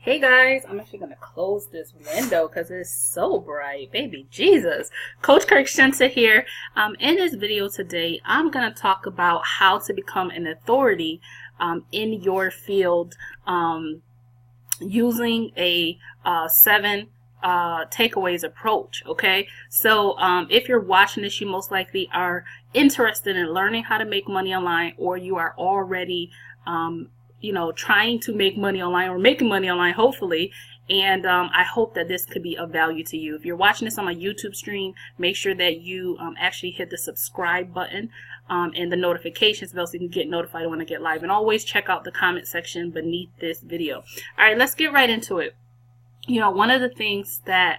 Hey guys, I'm actually going to close this window because it's so bright. Baby Jesus. Coach 𝐸𝐻𝐻 here. In this video today, I'm going to talk about how to become an authority in your field using a 7 takeaways approach. Okay, so if you're watching this, you most likely are interested in learning how to make money online, or you are already trying to make money online or making money online, hopefully. And I hope that this could be of value to you. If you're watching this on my YouTube stream, make sure that you actually hit the subscribe button and the notifications bell so you can get notified when I get live. And always check out the comment section beneath this video. All right, let's get right into it. One of the things that,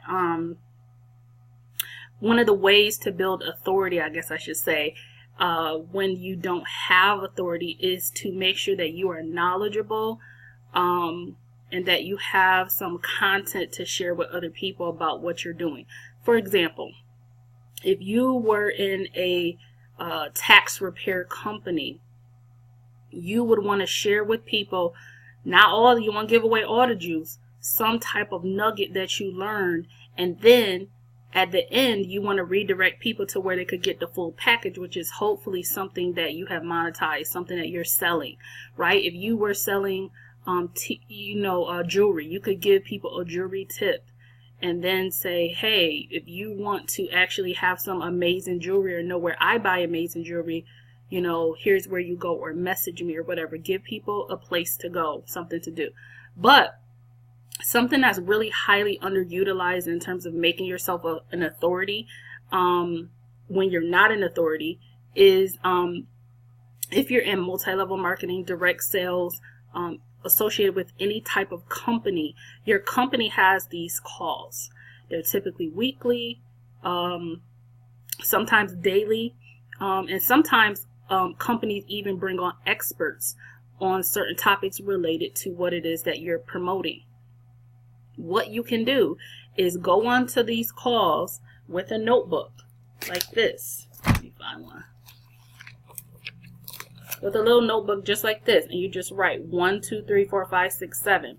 one of the ways to build authority, I guess I should say, when you don't have authority, is to make sure that you are knowledgeable and that you have some content to share with other people about what you're doing. For example, if you were in a tax repair company, you would want to share with people, not all, you want to give away all the juice, some type of nugget that you learned, and then at the end you want to redirect people to where they could get the full package, which is hopefully something that you have monetized, something that you're selling, right? If you were selling jewelry, you could give people a jewelry tip and then say, hey, if you want to actually have some amazing jewelry or know where I buy amazing jewelry, here's where you go, or message me or whatever. Give people a place to go, something to do. But something that's really highly underutilized in terms of making yourself an authority when you're not an authority is if you're in multi-level marketing, direct sales, associated with any type of company, your company has these calls. They're typically weekly, sometimes daily, and sometimes companies even bring on experts on certain topics related to what it is that you're promoting. What you can do is go on to these calls with a notebook like this. Let me find one. With a little notebook just like this, and you just write 1, 2, 3, 4, 5, 6, 7.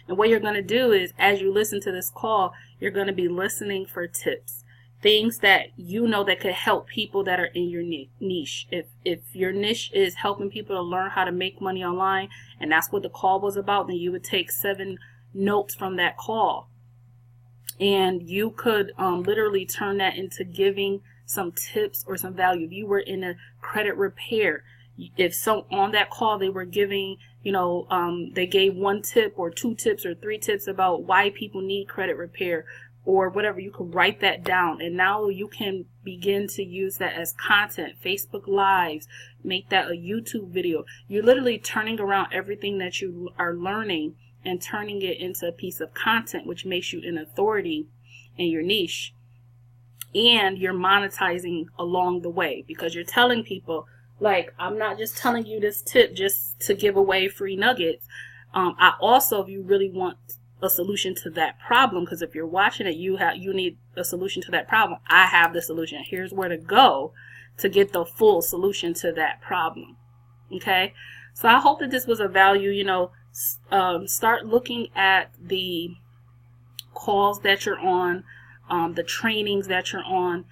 And what you're going to do is, as you listen to this call, you're going to be listening for tips, things that that could help people that are in your niche. If your niche is helping people to learn how to make money online, and that's what the call was about, then you would take 7 notes from that call, and you could literally turn that into giving some tips or some value. If you were in a credit repair, if on that call they were giving, they gave 1 tip or 2 tips or 3 tips about why people need credit repair or whatever, you could write that down, and now you can begin to use that as content. Facebook Lives, make that a YouTube video. You're literally turning around everything that you are learning and turning it into a piece of content, which makes you an authority in your niche. And you're monetizing along the way, because you're telling people, like, I'm not just telling you this tip just to give away free nuggets. I also, if you really want a solution to that problem, because if you're watching it, you need a solution to that problem. I have the solution. Here's where to go to get the full solution to that problem. Okay, so I hope that this was of value. Start looking at the calls that you're on, the trainings that you're on,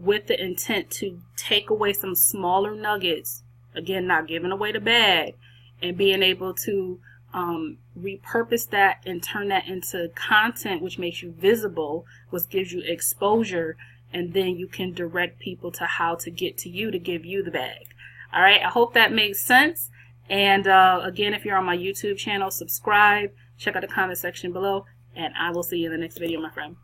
with the intent to take away some smaller nuggets. Again, not giving away the bag, and being able to repurpose that and turn that into content, which makes you visible, which gives you exposure, and then you can direct people to how to get to you to give you the bag. All right, I hope that makes sense. And again, if you're on my YouTube channel, subscribe, check out the comment section below, and I will see you in the next video, my friend.